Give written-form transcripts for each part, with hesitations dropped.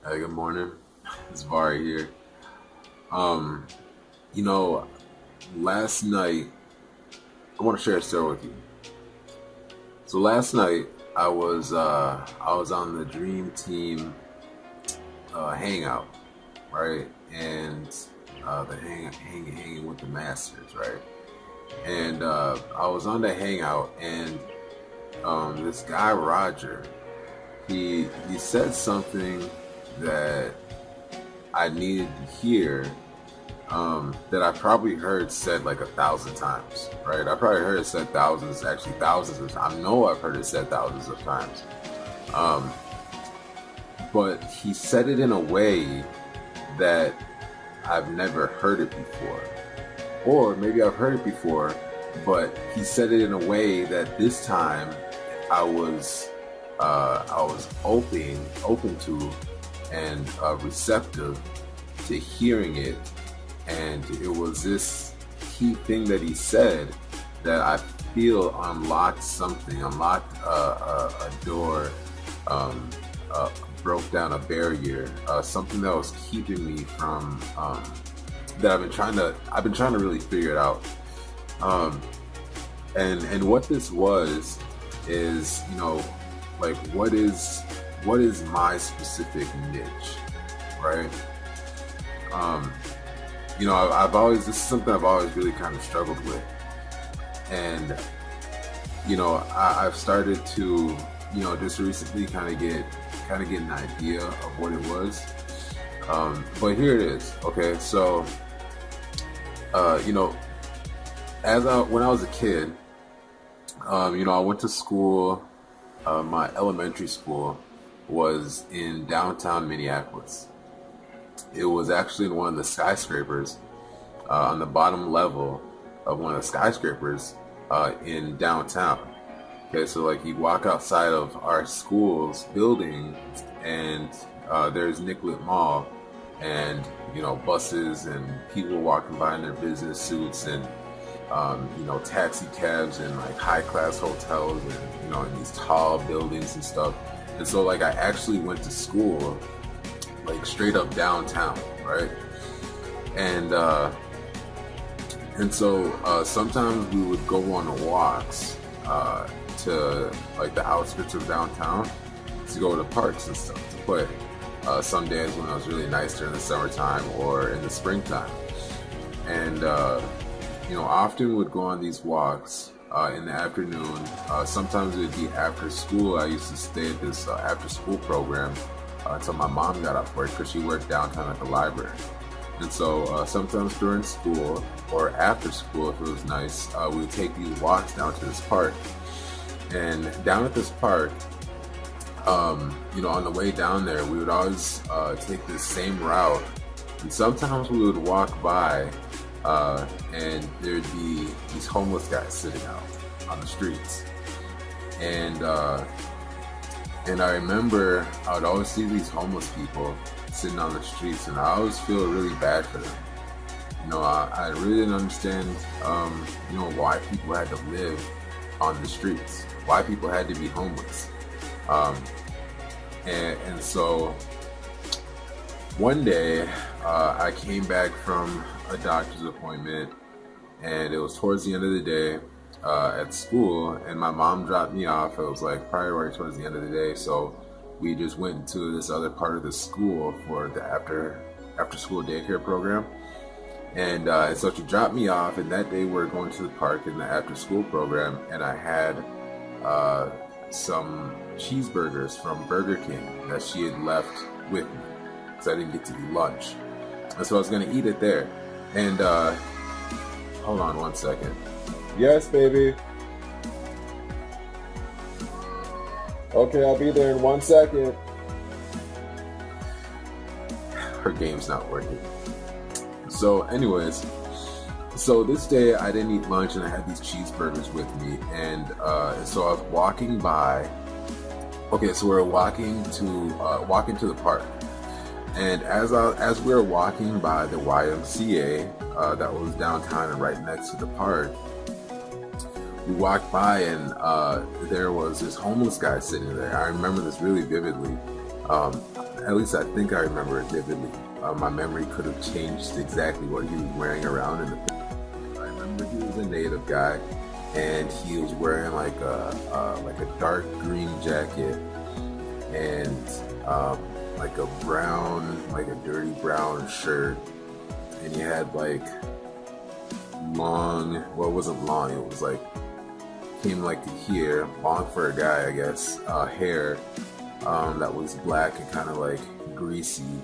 Hey, good morning. It's Vari here. Um, you know, last night I want to share a story with you. So last night I was on the Dream Team hangout, right? And the hanging with the masters, right? And I was on the hangout, and this guy Roger, he said something that I needed to hear, that I probably heard said like 1,000 times, right? I probably heard it said thousands, actually thousands of times. I know I've heard it said thousands of times. Um, but he said it in a way that I've never heard it before. Or maybe I've heard it before, but he said it in a way that this time I was I was open to and receptive to hearing it, and it was this key thing that he said that I feel unlocked something, unlocked a door, um, broke down a barrier, something that was keeping me from that I've been trying to really figure it out. Um, and what this was is, like what is my specific niche, right? Um, I've always this is something I've always really kind of struggled with, and I've started to just recently kind of get an idea of what it was. But here it is. Okay, so uh, you know, when I was a kid, I went to school. My elementary school was in downtown Minneapolis. It was actually in one of the skyscrapers, on the bottom level of one of the skyscrapers in downtown. Okay, so like you walk outside of our school's building, and there's Nicollet Mall, and buses and people walking by in their business suits, and taxi cabs, and like high class hotels, and in these tall buildings and stuff. And so like I actually went to school like straight up downtown, right? And sometimes we would go on walks to like the outskirts of downtown to go to parks and stuff to play. Some days when it was really nice during the summertime or in the springtime, and often would go on these walks in the afternoon. Sometimes it would be after school. I used to stay at this after school program until my mom got off work, because she worked downtown at the library. And so sometimes during school or after school, if it was nice, we would take these walks down to this park. And down at this park, on the way down there, we would always take this same route. And sometimes we would walk by, and there'd be these homeless guys sitting out on the streets. And I remember I would always see these homeless people sitting on the streets, and I always feel really bad for them. I really didn't understand, why people had to live on the streets, why people had to be homeless. And so one day, I came back from a doctor's appointment, and it was towards the end of the day at school, and my mom dropped me off. It was like probably right towards the end of the day, so we just went into this other part of the school for the after school daycare program. And so she dropped me off, and that day we were going to the park in the after school program, and I had some cheeseburgers from Burger King that she had left with me, because I didn't get to eat lunch. And so I was going to eat it there. And hold on one second. Yes, baby. Okay, I'll be there in 1 second. Her game's not working. So anyways, so this day I didn't eat lunch, and I had these cheeseburgers with me. And so I was walking by. Okay, so we're walking to the park. And as we were walking by the YMCA that was downtown and right next to the park, we walked by, and there was this homeless guy sitting there. I remember this really vividly. at least I think I remember it vividly. My memory could have changed exactly what he was wearing around in the picture. I remember he was a native guy, and he was wearing like a dark green jacket and like a dirty brown shirt, and he had like long, well, it wasn't long, it was like came like to here, long for a guy, I guess, hair that was black and kind of like greasy,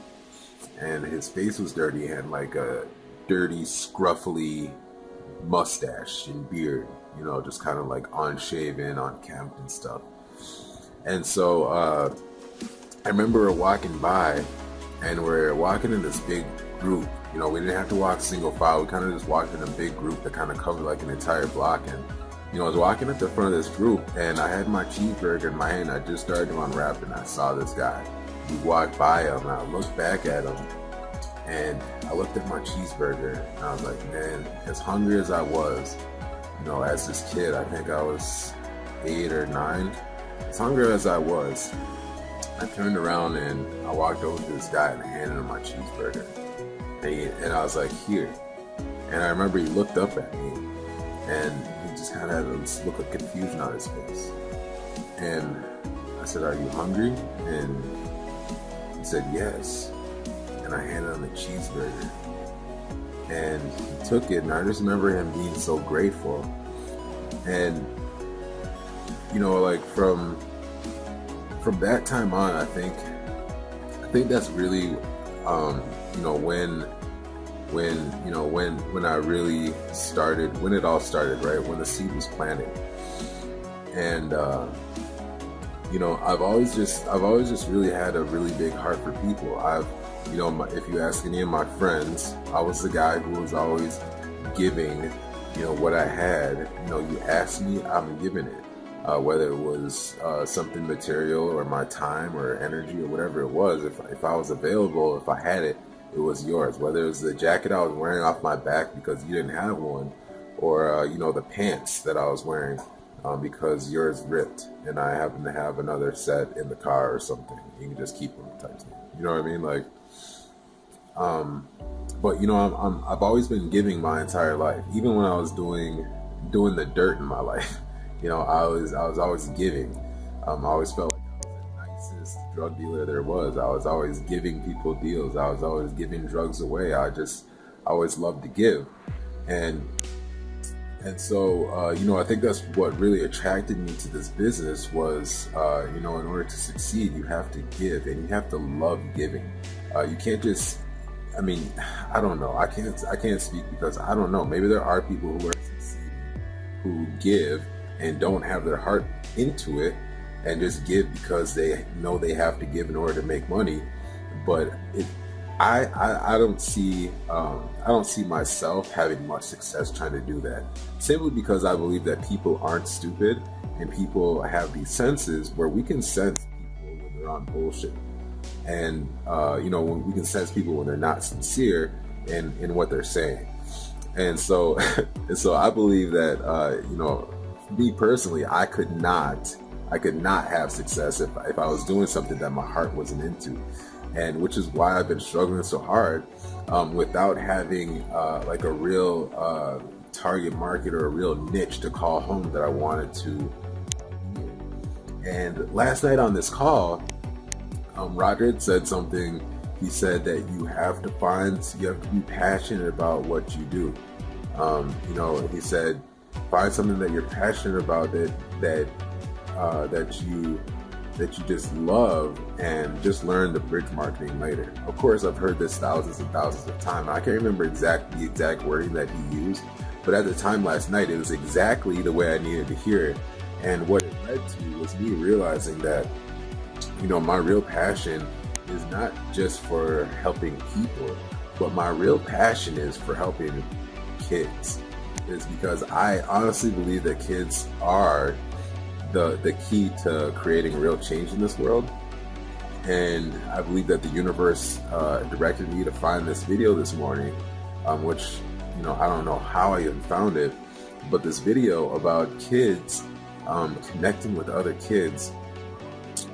and his face was dirty. He had like a dirty, scruffy mustache and beard, just kind of like unshaven, unkempt and stuff. And so I remember walking by, and we're walking in this big group. We didn't have to walk single file. We kind of just walked in a big group that kind of covered like an entire block. And I was walking at the front of this group, and I had my cheeseburger in my hand. I just started to unwrap it, and I saw this guy. We walked by him, and I looked back at him, and I looked at my cheeseburger, and I was like, man, as hungry as I was, as this kid, I think I was 8 or 9, as hungry as I was, I turned around and I walked over to this guy and I handed him my cheeseburger. And I was like, here. And I remember he looked up at me, and he just kind of had this look of confusion on his face. And I said, are you hungry? And he said, yes. And I handed him the cheeseburger. And he took it, and I just remember him being so grateful. And, like from that time on, I think that's really, when I really started, when it all started, right? When the seed was planted. And, I've always just really had a really big heart for people. If you ask any of my friends, I was the guy who was always giving, what I had. You ask me, I'm giving it. Whether it was something material or my time or energy or whatever it was, if I was available, if I had it, it was yours. Whether it was the jacket I was wearing off my back because you didn't have one, or the pants that I was wearing because yours ripped and I happen to have another set in the car or something. You can just keep them type thing. You know what I mean? Like, but I've always been giving my entire life, even when I was doing the dirt in my life. I was always giving. I always felt like I was the nicest drug dealer there was. I was always giving people deals. I was always giving drugs away. I always loved to give. And so, I think that's what really attracted me to this business was, in order to succeed, you have to give, and you have to love giving. You can't just, I don't know. I can't speak because I don't know. Maybe there are people who are succeeding who give and don't have their heart into it and just give because they know they have to give in order to make money. But I don't see myself having much success trying to do that, simply because I believe that people aren't stupid, and people have these senses where we can sense people when they're on bullshit, and when we can sense people when they're not sincere in what they're saying. And so I believe that me personally, I could not have success if I was doing something that my heart wasn't into. And which is why I've been struggling so hard without having like a real target market or a real niche to call home that I wanted to. And last night on this call, Roger had said something. He said that you have to be passionate about what you do. He said, find something that you're passionate about that you just love, and just learn the bridge marketing later. Of course, I've heard this thousands and thousands of times. I can't remember the exact wording that he used, but at the time last night, it was exactly the way I needed to hear it. And what it led to was me realizing that, my real passion is not just for helping people, but my real passion is for helping kids. Is because I honestly believe that kids are the key to creating real change in this world. And I believe that the universe directed me to find this video this morning, which, I don't know how I even found it, but this video about kids connecting with other kids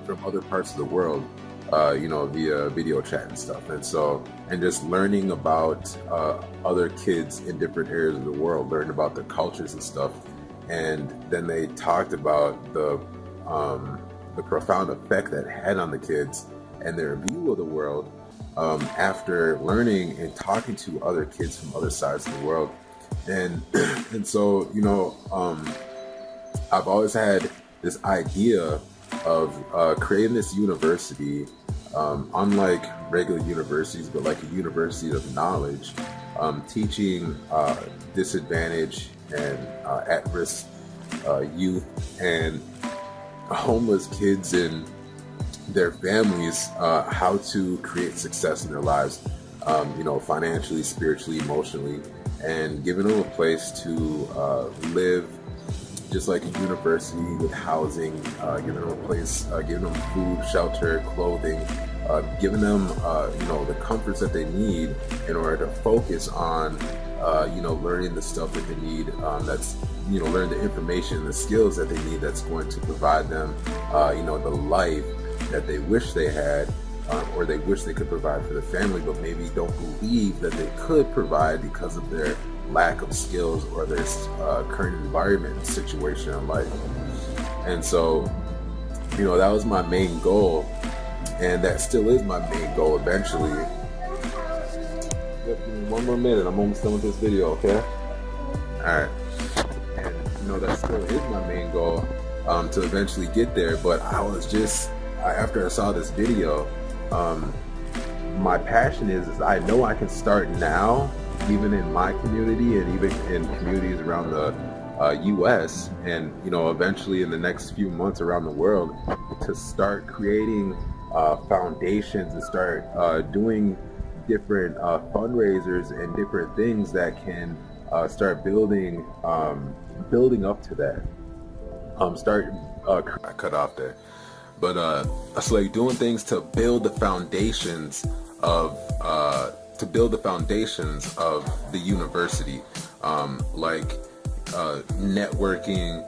from other parts of the world via video chat and stuff. And so, and just learning about other kids in different areas of the world, learning about their cultures and stuff. And then they talked about the profound effect that had on the kids and their view of the world after learning and talking to other kids from other sides of the world. And and so, I've always had this idea of creating this university, unlike regular universities, but like a university of knowledge, teaching disadvantaged and at-risk youth and homeless kids and their families how to create success in their lives, financially, spiritually, emotionally, and giving them a place to live just like a university with housing, giving them a place, giving them food, shelter, clothing, giving them, the comforts that they need in order to focus on, learning the stuff that they need, that's, learn the information, the skills that they need that's going to provide them, the life that they wish they had, or they wish they could provide for their family, but maybe don't believe that they could provide because of their lack of skills or their current environment and situation in life. And so, that was my main goal, and that still is my main goal eventually. Give me one more minute, I'm almost done with this video, okay? Alright. And that still is my main goal, to eventually get there. But I was just, after I saw this video, my passion is I know I can start now, even in my community and even in communities around the US, and eventually in the next few months around the world, to start creating foundations and start doing different fundraisers and different things that can start building up to that. I cut off there. But it's like doing things to build the foundations of the university, like networking,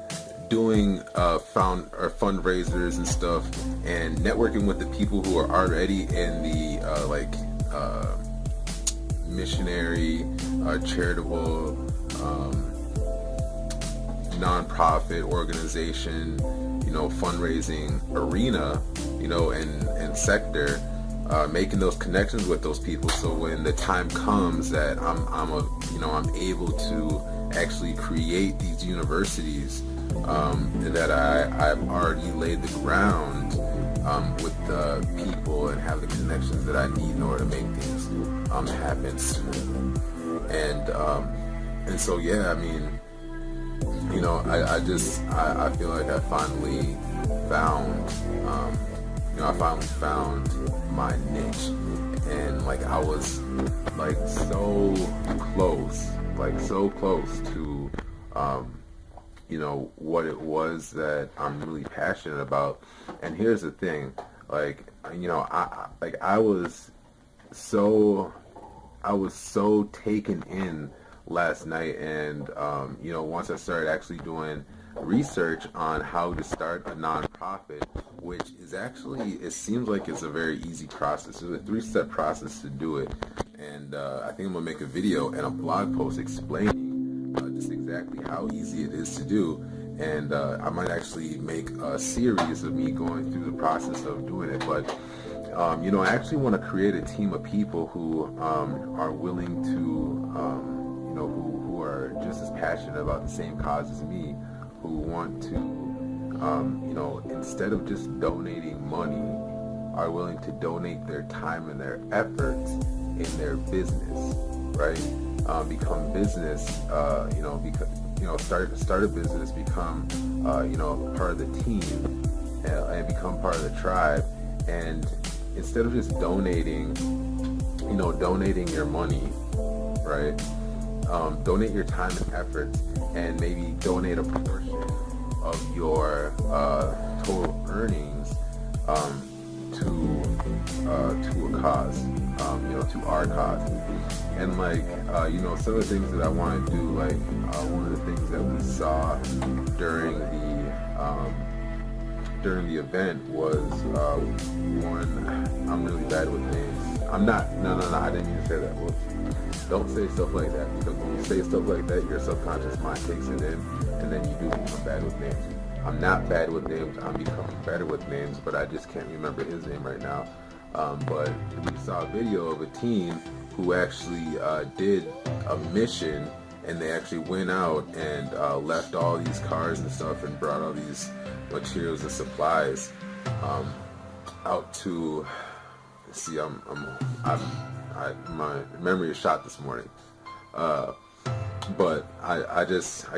doing fundraisers and stuff, and networking with the people who are already in the missionary, charitable, nonprofit organization, fundraising arena, and sector, making those connections with those people. So when the time comes that I'm able to actually create these universities, that I've already laid the ground with the people and have the connections that I need in order to make things happen soon. And so yeah, I mean, I feel like I finally found, I finally found my niche, and like I was like so close to, what it was that I'm really passionate about. And here's the thing, I was so taken in last night, and once I started actually doing research on how to start a nonprofit, which is actually, it seems like it's a very easy process. It's a 3-step process to do it, and I think I'm gonna make a video and a blog post explaining just exactly how easy it is to do. And I might actually make a series of me going through the process of doing it. But I actually want to create a team of people who are willing to who are just as passionate about the same cause as me, who want to, instead of just donating money, are willing to donate their time and their efforts in their business, right? Become business, start a business, become, part of the team, and become part of the tribe. And instead of just donating your money, right? Donate your time and efforts, and maybe donate a portion of your total earnings to a cause, to our cause. And some of the things that I want to do, one of the things that we saw during during the event was one. I'm really bad with names. I'm not. No. I didn't mean to say that. Well, don't say stuff like that, because when you say stuff like that, your subconscious mind takes it in, and then you do become bad with names. I'm not bad with names. I'm becoming better with names, but I just can't remember his name right now. But we saw a video of a team who actually did a mission, and they actually went out and left all these cars and stuff and brought all these materials and supplies out to. See, my memory is shot this morning, but I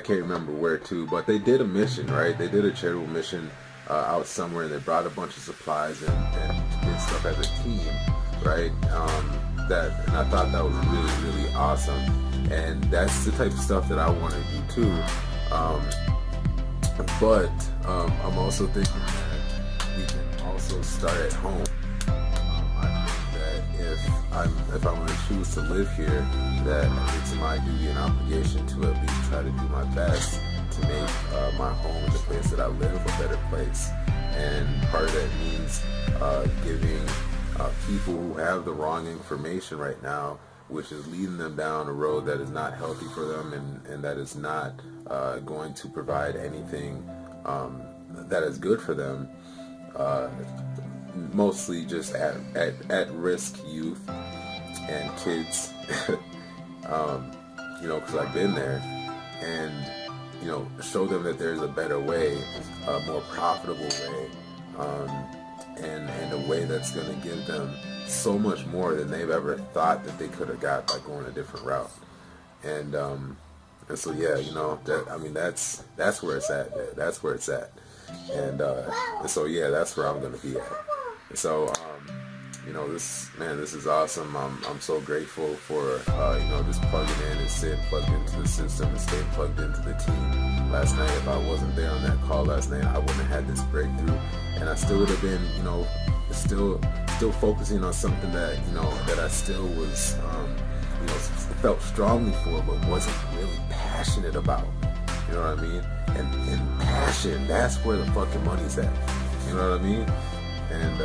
can't remember where to. But they did a mission, right? They did a charitable mission out somewhere, and they brought a bunch of supplies and did stuff as a team, right? And I thought that was really, really awesome, and that's the type of stuff that I want to do too. But I'm also thinking that we can also start at home. I think that if I'm going to choose to live here, that it's my duty and obligation to at least try to do my best to make my home, the place that I live, a better place. And part of that means giving people who have the wrong information right now, which is leading them down a road that is not healthy for them, and that is not going to provide anything that is good for them. Mostly just at risk youth and kids, because I've been there, and show them that there's a better way, a more profitable way, and a way that's going to give them so much more than they've ever thought that they could have got by going a different route. And so yeah, that's where it's at. That's where it's at. And so yeah, that's where I'm going to be at. So this is awesome. I'm so grateful for just plugging in and staying plugged into the system and staying plugged into the team. Last night, if I wasn't there on that call last night, I wouldn't have had this breakthrough, and I still would have been still focusing on something that that I still was felt strongly for, but wasn't really passionate about. You know what I mean? And passion, that's where the fucking money's at. You know what I mean? And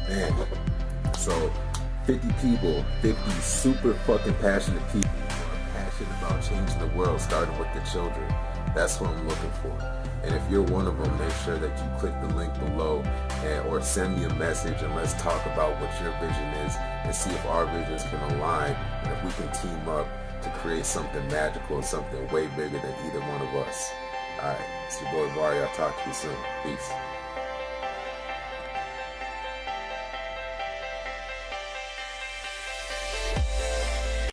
man, so 50 people, 50 super fucking passionate people who are passionate about changing the world, starting with the children. That's what I'm looking for. And if you're one of them, make sure that you click the link below or send me a message, and let's talk about what your vision is and see if our visions can align, and if we can team up to create something magical and something way bigger than either one of us. Alright, it's your boy Vari. I'll talk to you soon. Peace.